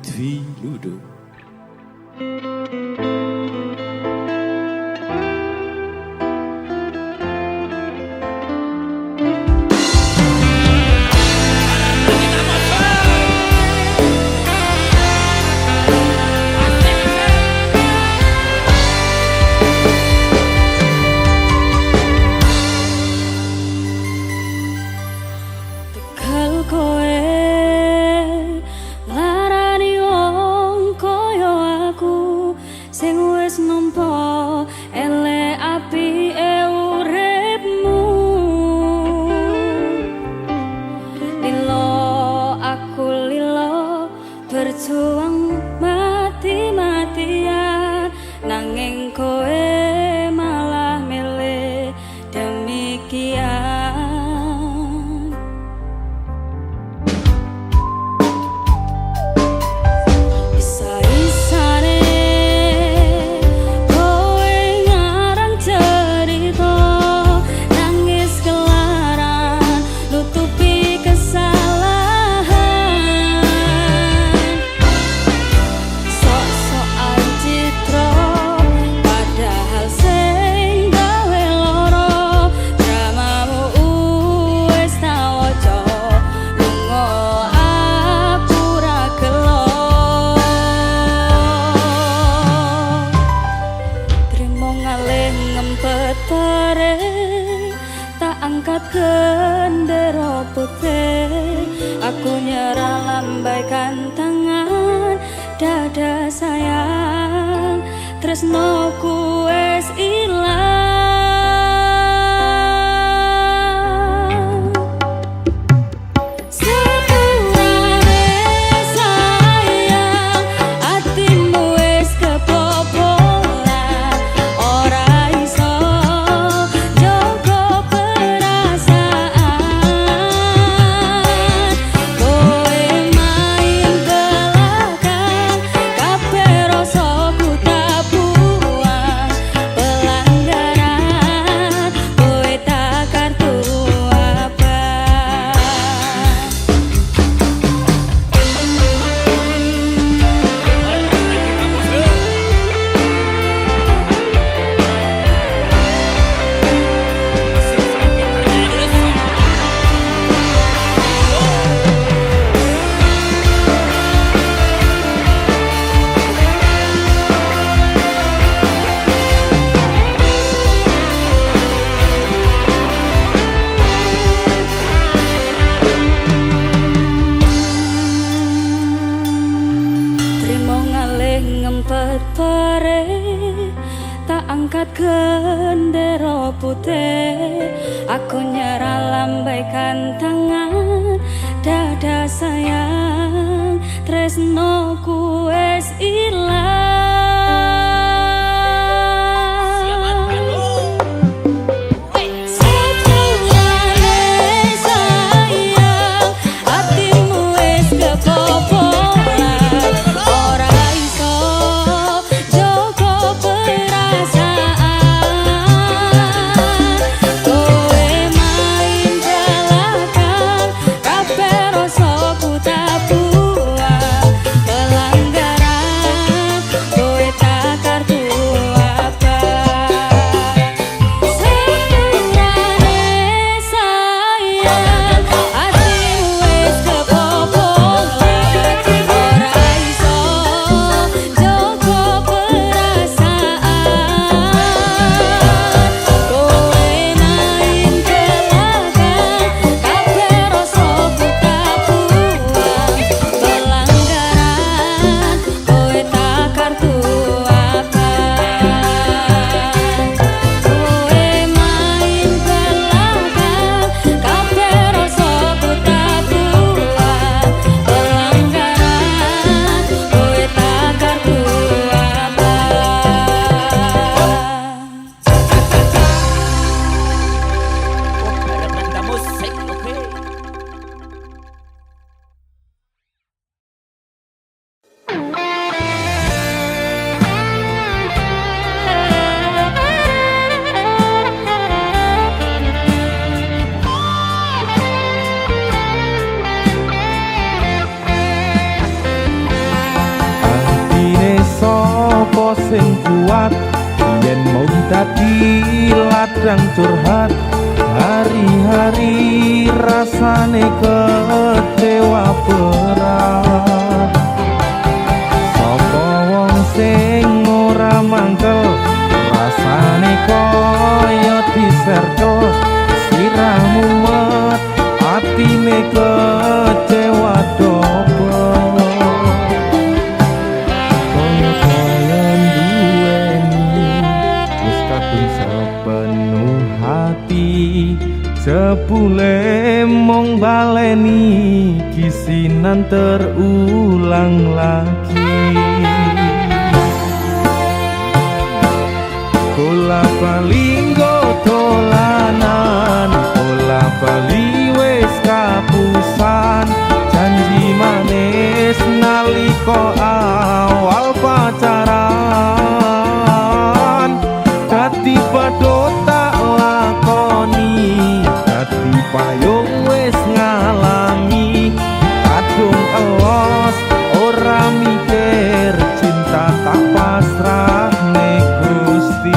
Lutfi Ludo. Berjuang mati-matian nanging kowe malah milih demikian. Isa-isane kowe ngarang cerita nangis kelaran nutupi tak angkat gendera putih, aku nyerah lambaikan tangan dada sayang, tresnoku wes ilang. Tak angkat gendera putih, aku nyerah lambaikan tangan dada sayang, tresnoku wes ilang. sing kuat yen mung dadi ladang curhat hari-hari rasane kecewa berat sapa wong sing ora mangkel rasane kaya diserkel siramu met atine kecewa dobel kaya duweni wis kadung sepenuh hati jebule mung baleni kisinan terulang lagi bola bali dolanan bola bali wis kapusan janji manis nalika awal pacaran dadi padha tak lakoni dadi payung wis ngalami kadung elos ora mikir cinta tak pasrah nek Gusti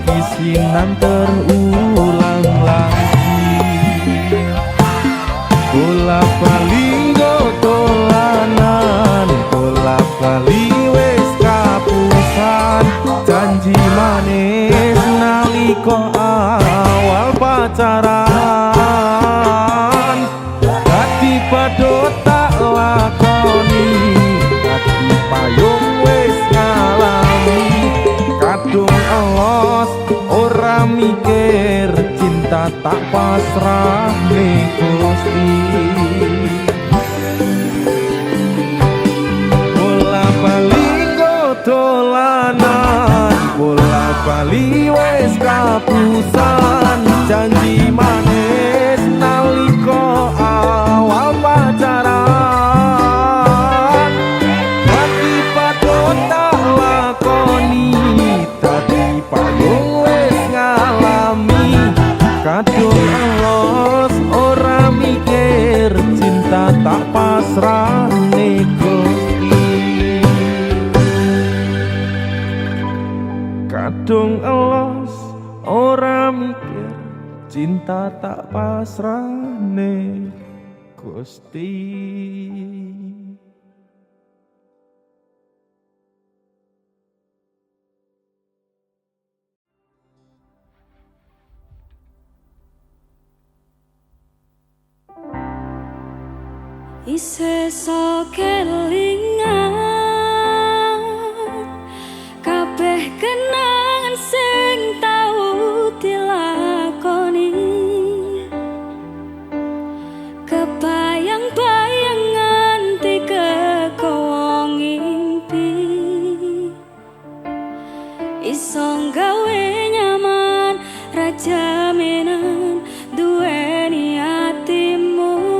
kisinan terulang lagi bola bali dolanan bola bali wis kapusan janji manis nalika awal pacaran dadi padha tak lakoni dadi payung wis ngalami kadung elos ora mikir cinta tak pasrah ning Gusti bola bali dolanan bola bali wis kapusan janji manis nalika awal pacaran dadi padha tak lakoni dadi payung kadung elos ora mikir cinta tak pasrah ning Gusti kadung elos ora mikir cinta tak pasrah ning Gusti Isih so kelingan kabeh kenangan sing tau dilakoni kebayang-bayang nganti kekowong ngimpi iso gawe nyaman raja menan duweni atimu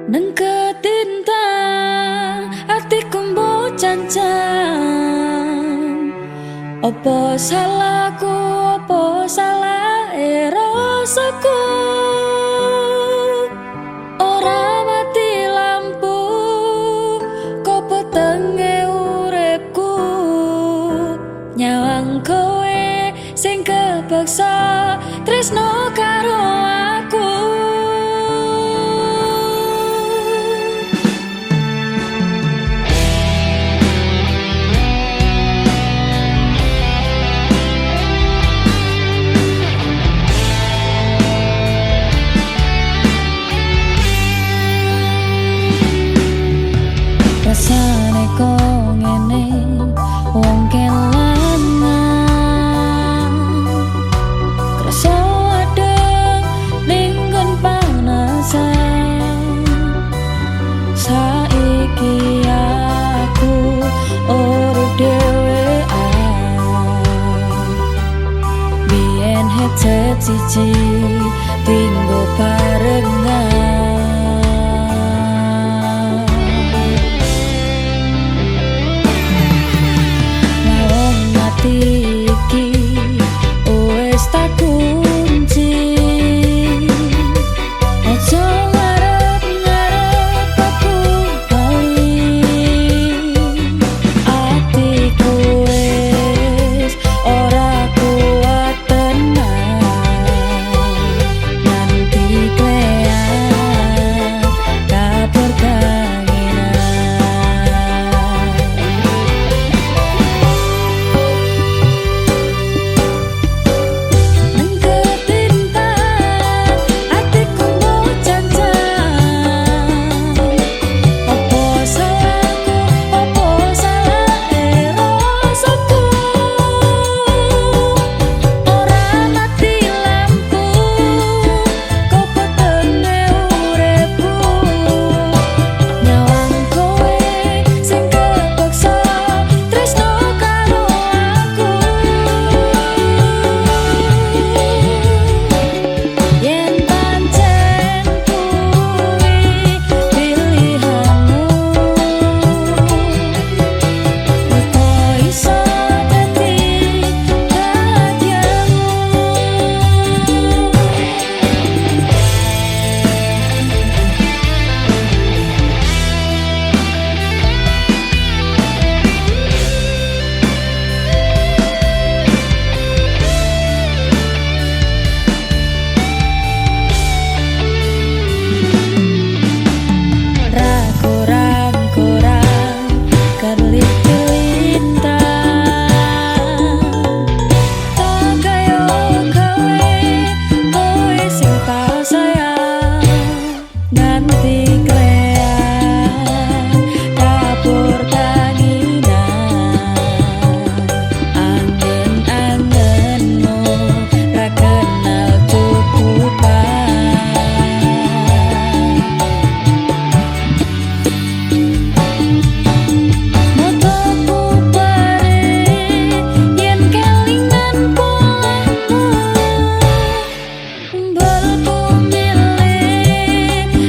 neng ketinta atiku mbok cancang. Apa salahku, apa salah rasaku? Ora mati lampu kok petenge uripku. Nyawang kowe sing kepeksa tresno karo aku. Rasane kok ngene wong kelangan, krasa adem ning nggon panasan. Saiki aku urip dhewean, biyen headset siji tinggo barengan. Iki wis tak kunci, aja ngarep-ngarep aku bali. Atiku wis ora kuat tenan, nganti klean kabur kangenan.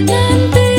Nanti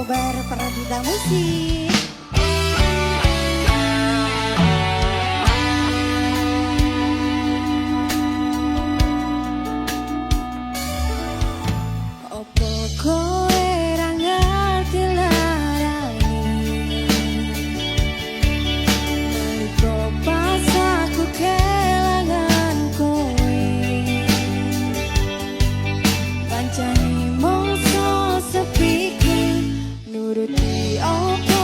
Kobar Pradita Musik. Opo kowe ra ngerti larani, nalika pas aku kelangan kowe, pancen mongso sepi nuruti opo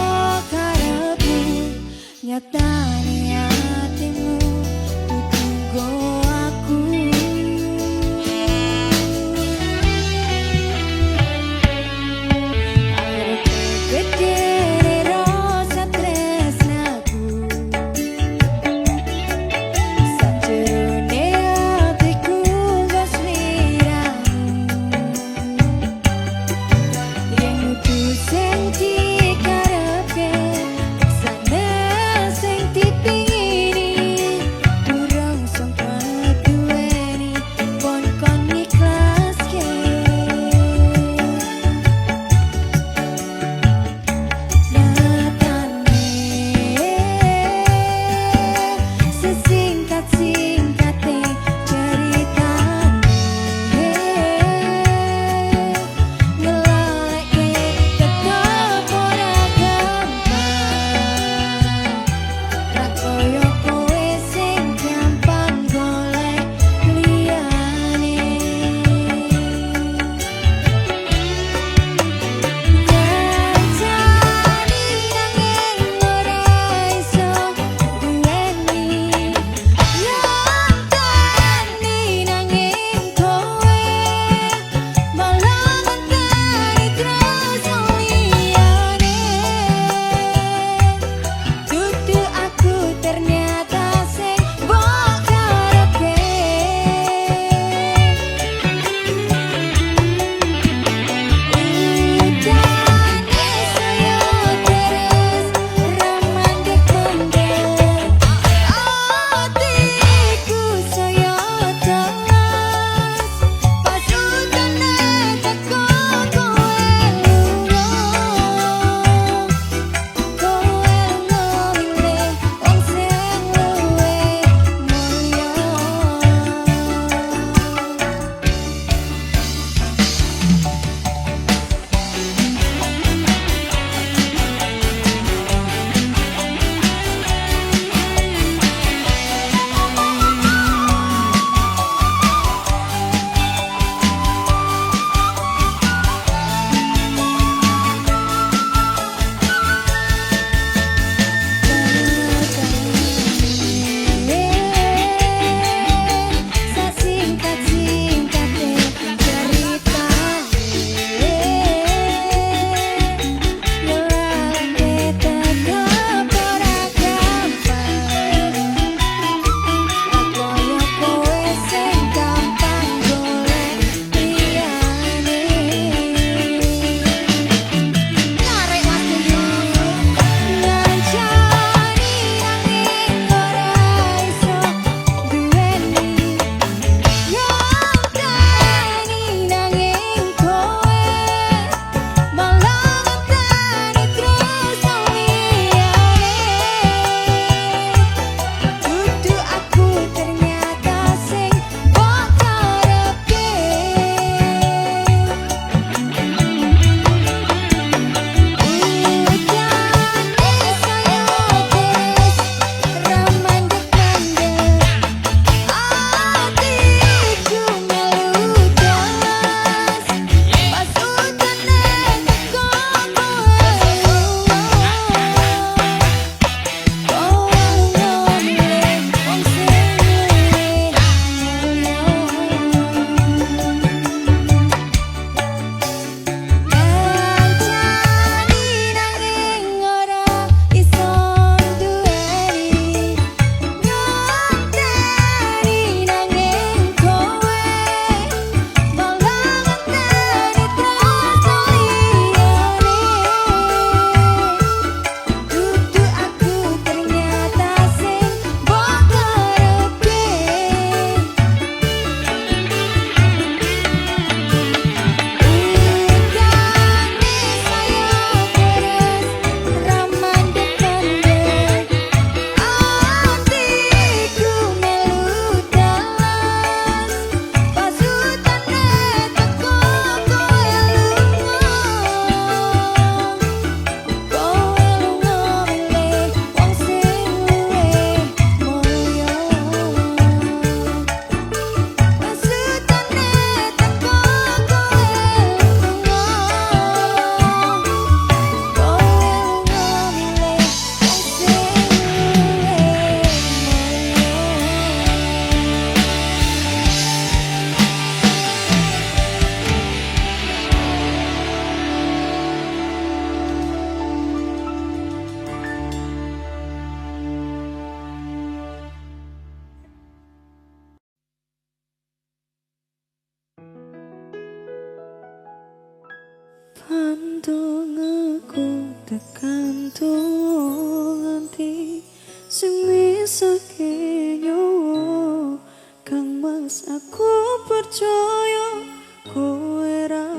Andung aku tekan nganti sing misake nyawa Kang Mas aku percaya kowe ra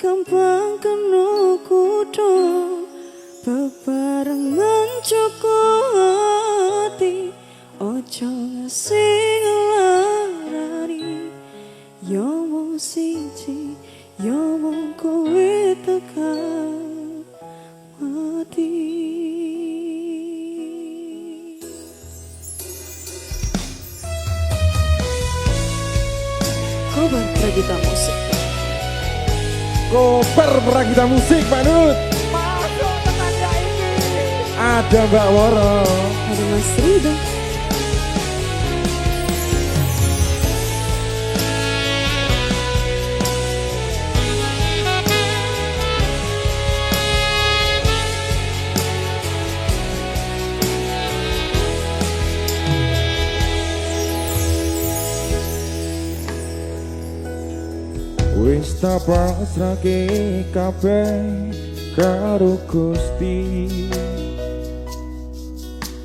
gampang kena kudu bebarengan cukup hati ojo ngasih ngelarani yo mung siji yo mung kowe tekan mati. Kobar Pragita Musik. Koper Pragita Musik Pak Nut. Masuk tetangga ini. Ada Mbak Woro. Ada Mas Rido. Wis tak pasrahke kabeh karo Gusti.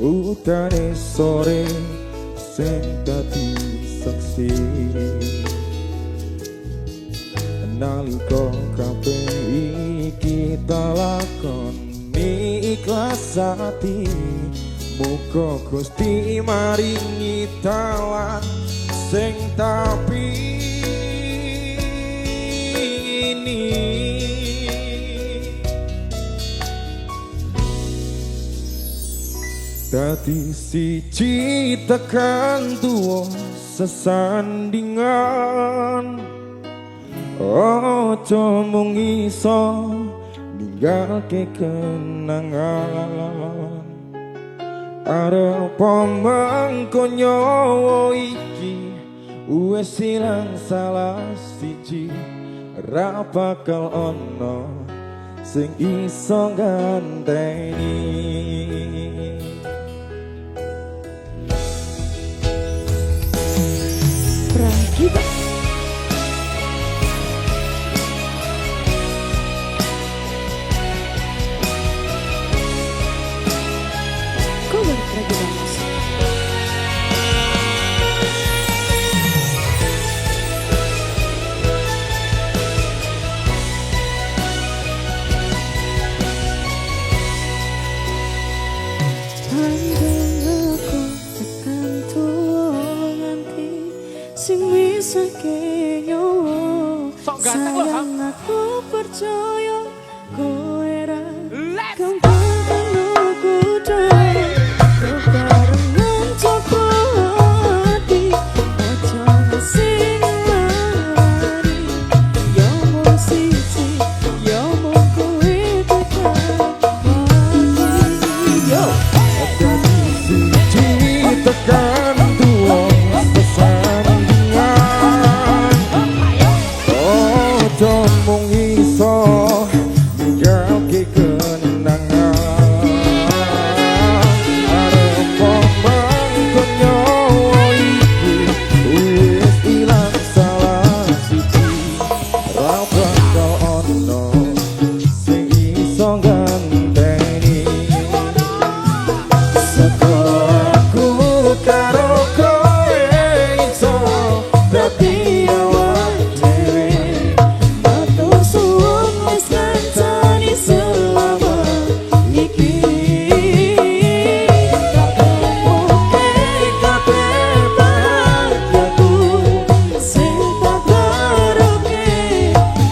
Utane sore sing dadi saksi. Nalika kabeh iki tak lakoni ikhlas ati. Muga Gusti maringi dalan sing tapi dadi siji tekan tuwa sesandingan ojo mung iso ninggalke kenangan arep mengko nyawa iki wis ilang salah siji ra bakal ono sing iso ganteni. Pragita. Kobar Pragita Musik. Andung aku tekan nganti sing misake nyawa sayang aku percaya kowe ra gampang kena kudu bebarengan cukup hati ojo ngasih ngelari yo mung siji yo mung kowe tekan mati yo. Tekan tuwa sesandingan ojo mung iso ninggalke kenangan arep mangko nyawa iki wis ilang salah siji ra bakal ono sing iso ganteni. Sekolahku karo kowe iso dadi awak dhewe Matur suwun wis ngancani selama iki kabeh bahagiaku sing tak baroke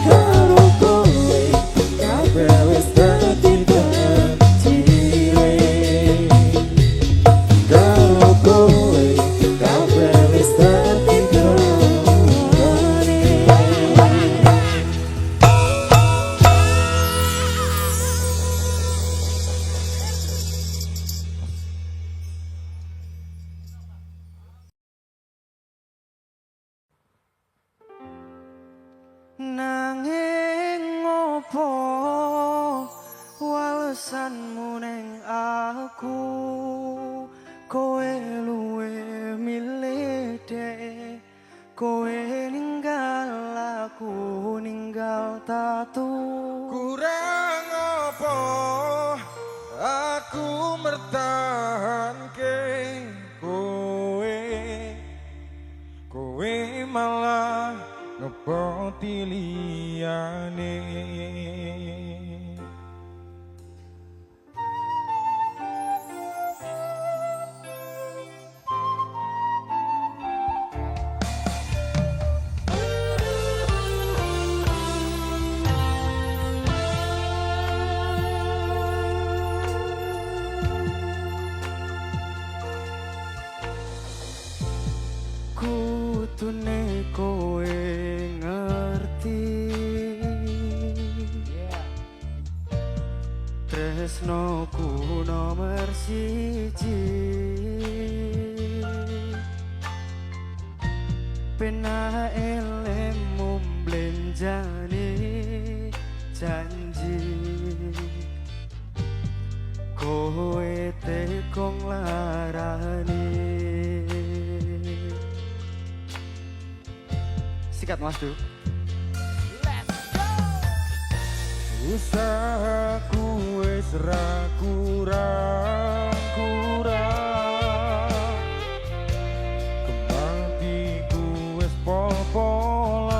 karo kowe kabeh wis dadi karo kowe kabeh wis dadi nanging opo walesanmu neng aku kowe luwe milih dek kowe ninggal aku ninggal tatu kowe malah ngepoti liyane. Kutune kowe ngerti, tresnoku nomor siji. Pena elemu blenjani janji, kowe tekong larani. Sikat Mas Du. Usahaku wis ra kurang-kurang, kembang piku wis pol-polan.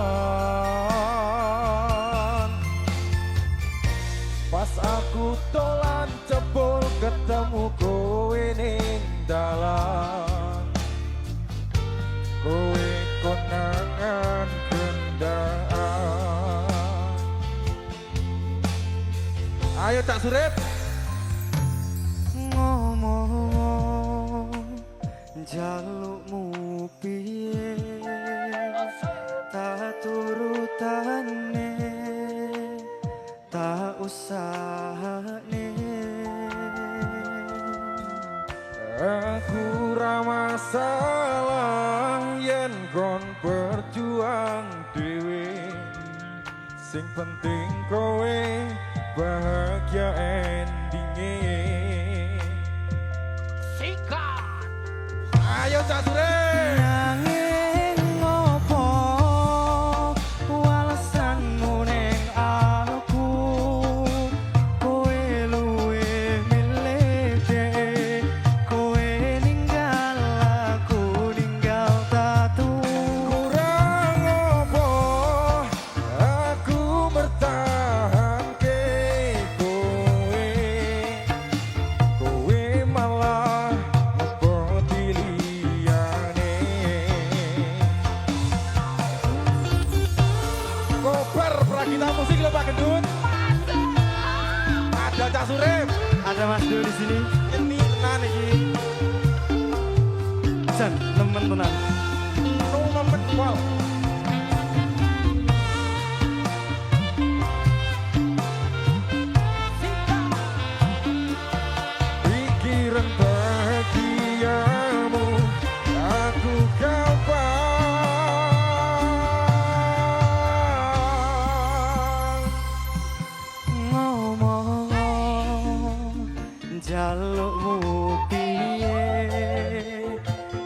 Pas aku tolan cepul ketemu kowe ning dalan, kowe konangan gendaan. Ayo Cak Surip. Ngomong jalukmu piye, tak turutane, tak usahane. Aku ra masalah yen kon berjuang dhewe, sing penting kowe bahagia endinge. Sikat. Ayo Cak Surip. Nanging ngopo walesanmu ning aku, kowe luwe milih dhewe, kowe ninggal aku ninggal tatu. Kurang ngopo aku bertahanke kowe, kowe malah ngeboti liyane. Koper Prakita Musik lho Pak Gendut. Ada Cak Surip, ada Mas Du di sini. Ini tenan iki. Jan, nemen tenan. Nemen wow. Pikiran bahagiamu aku gampang. Ngomong jalukmu piye,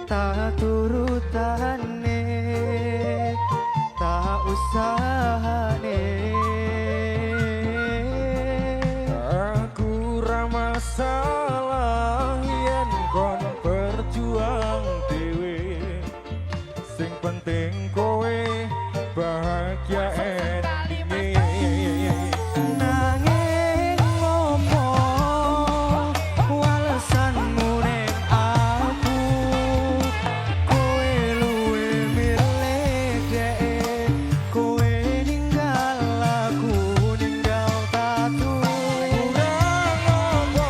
tak turutane, tak usahane. Aku ra masalah yen kon berjuang dhewe, sing penting kowe bahagia endinge. Nanging ngopo walesanmu ning aku, kowe luwe milih dhewe, kowe ninggal aku ninggal tatu. Kurang ngopo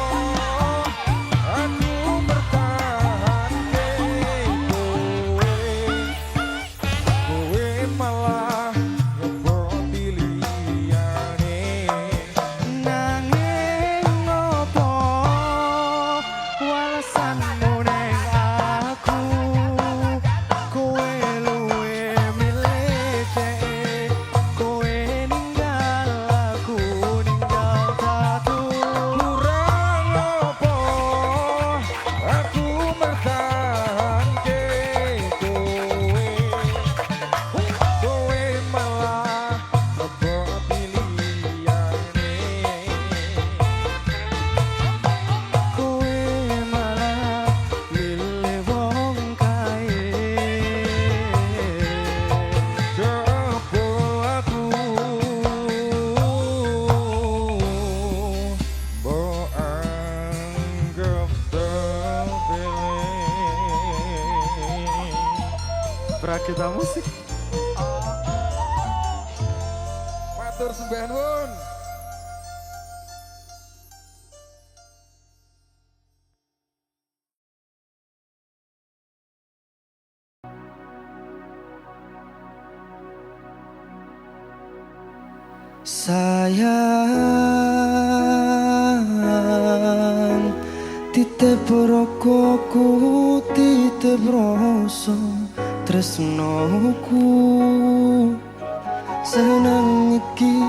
aku bertahanke kowe, kowe malah Prakita Musik. Matur sembah nuwun. Sayang titip rokoku titip rasa tresnoku seneng iki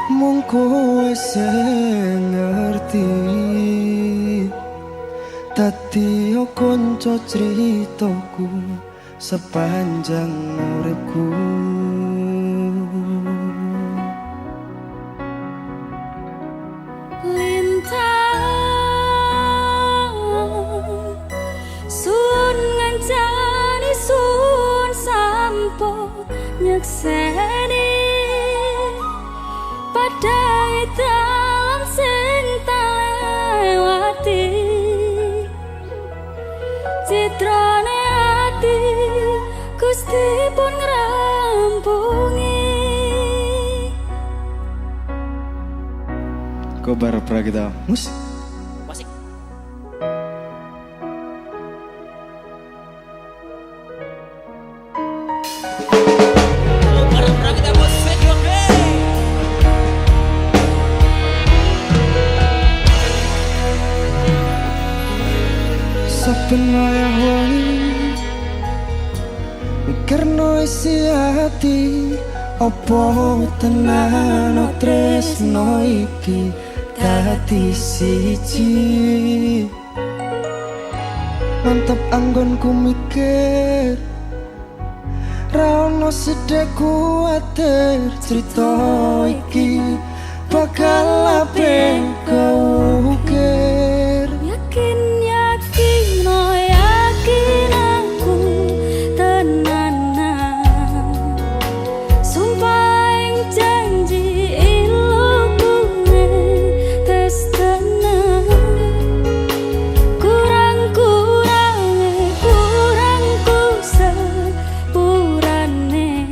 mung kowe sing ngerti dadi kanca critaku sepanjang uripku. Nyekseni padai dalam sing lewati citrane ati Gusti pun ngrampungi. Kobar Prakita Musik. Saben wayah wengi mikirno isi ati opo tenan tresno iki dadi siji. Mantep anggonku mikir ra ono sithik kuwatir crita iki bakal apik keukir. Yakin aku tenanan sumpah ing janji ilokune tes tenan kurangku sepurane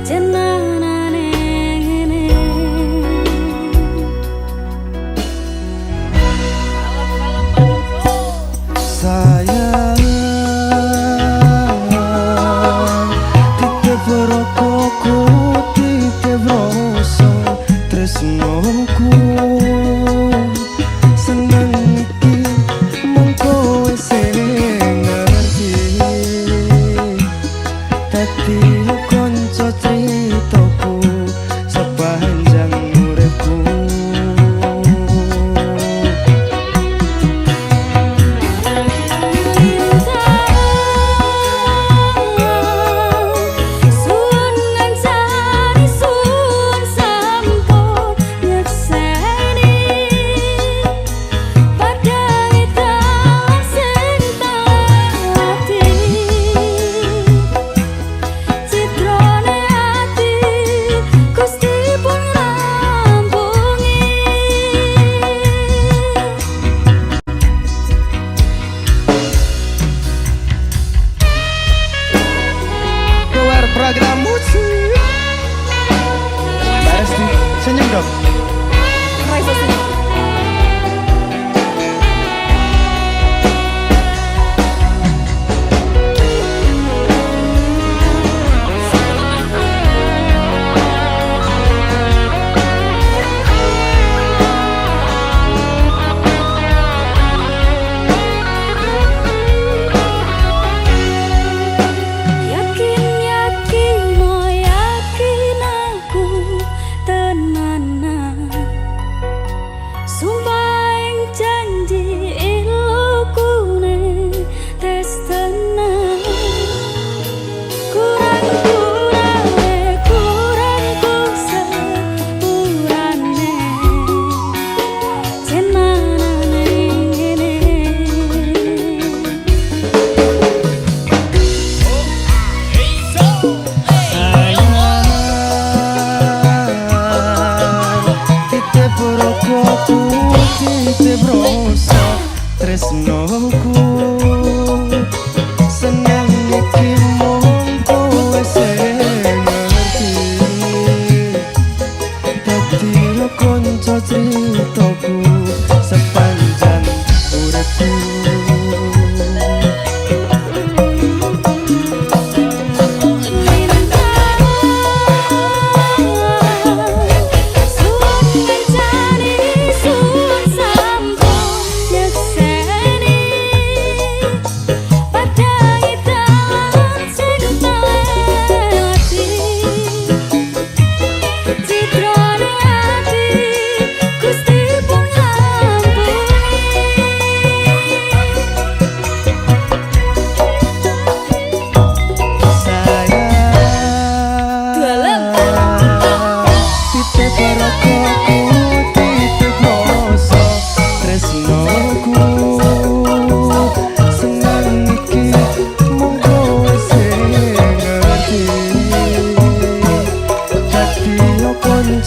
jenanane ngene. Sayang titip rokoku titip rasa tresnoku seneng iki mung kowe sing ngerti dadi kanca critaku sepanjang uripku. Prakita Musik. Mbak Resti, senyum dong. Yakin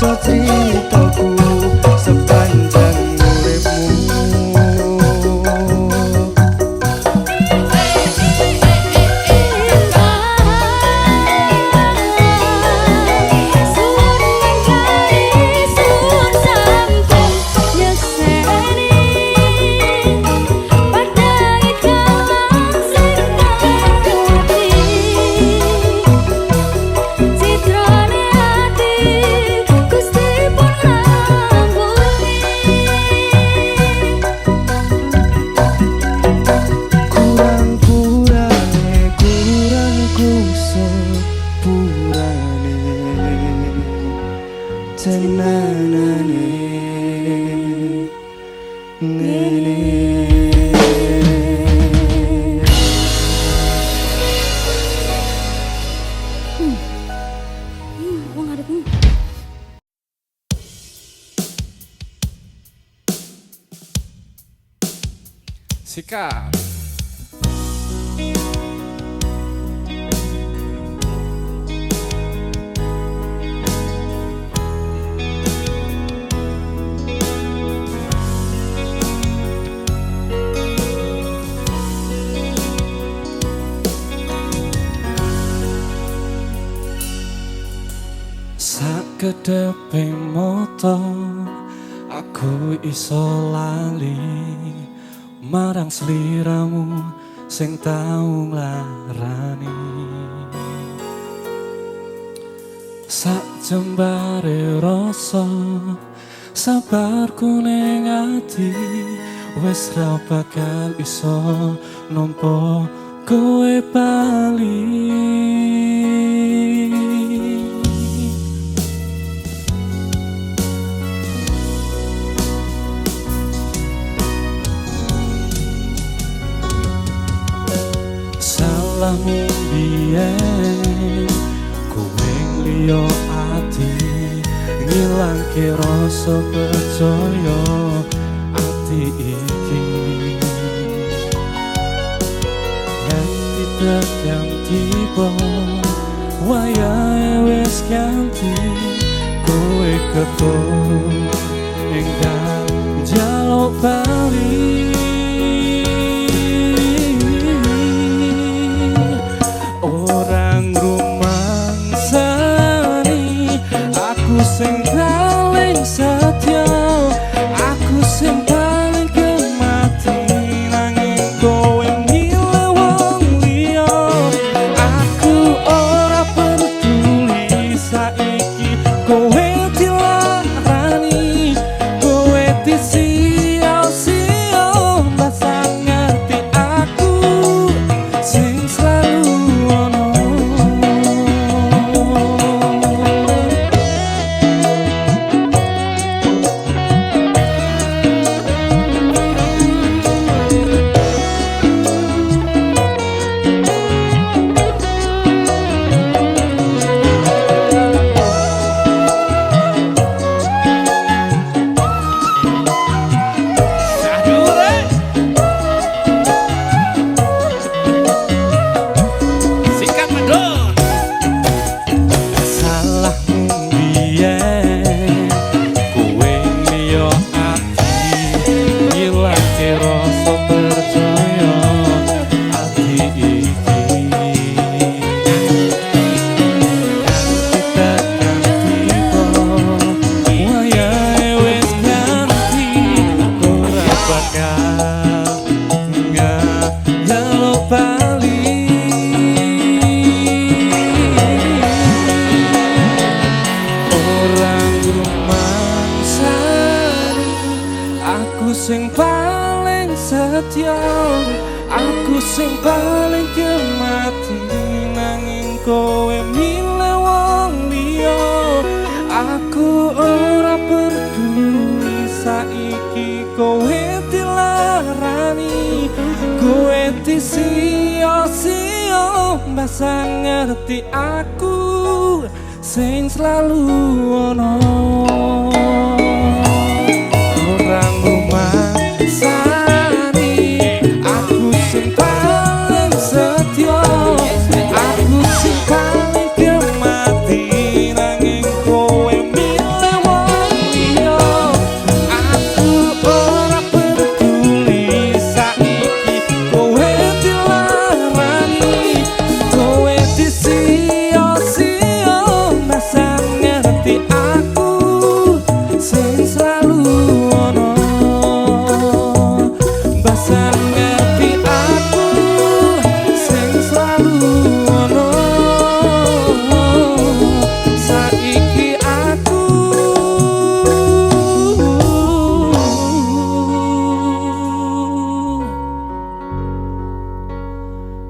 iso ceritaku sepanjang uripmu. Tenanane ngene. Wong ngadepmu. Sikat. Sakedepe motor aku iso lali marang sliramu sing tau nglarani. Sak jembare rasa sabarku ning ati wis ra bakal iso nampa kowe bali. Salahmu biyen kowe ngliyo ati ngilangke rasa percaya ati iki. Ganti tekan tiba wayahe wis ganti kowe ketemu enggal jaluk bali. Orang rumangsani aku sing paling setia, aku sing paling kemati nanging kowe milih wong liya. Aku ora peduli saiki kowe dilarani, kowe disia-sia masa ngerti aku sing selalu sing paling setia, aku sing paling kemati nanging kowe milih wong liya. Aku ora peduli saiki kowe dilarani, kowe disia-sia masa ngerti aku sing selalu ono. Orang rumangsani aku sing paling setia, aku sing paling kemati nanging kowe milih ono saiki aku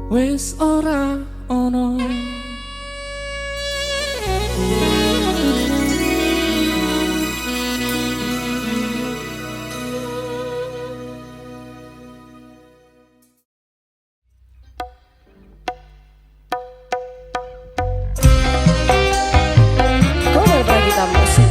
wis ora ono. Kobar Pragita Musik.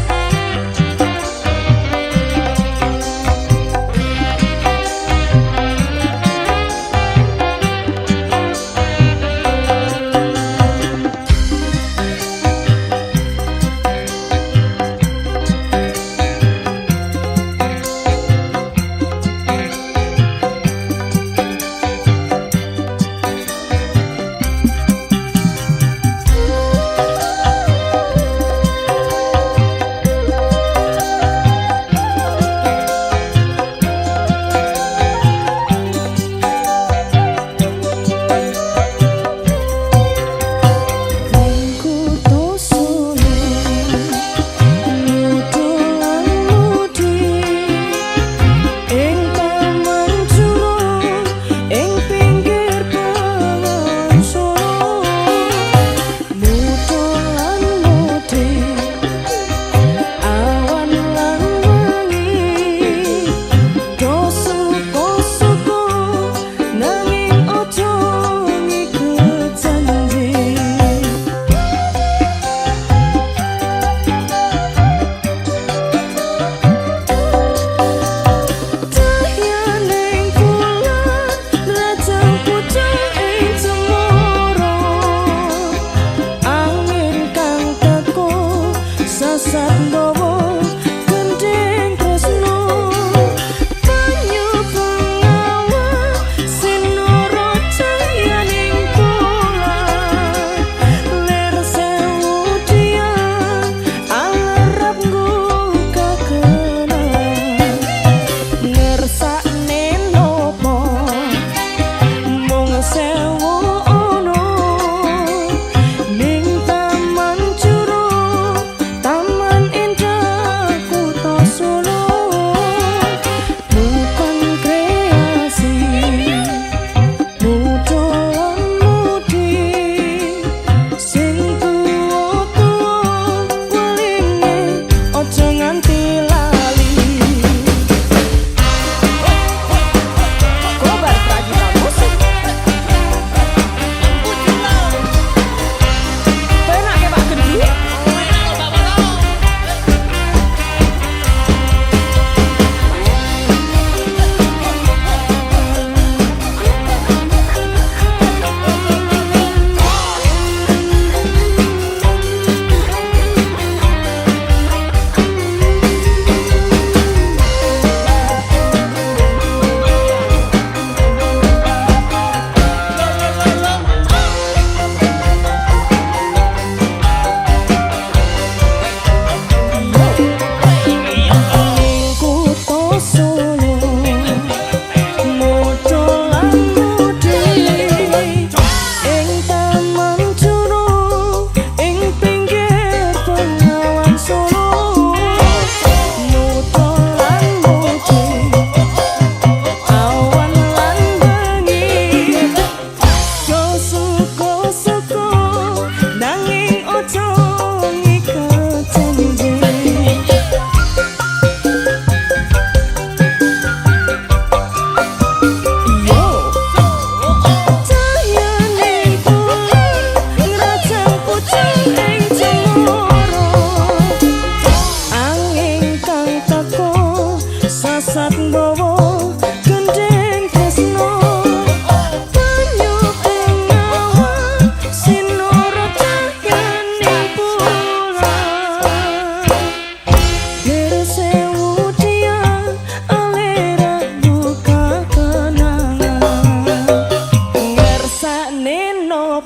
Nino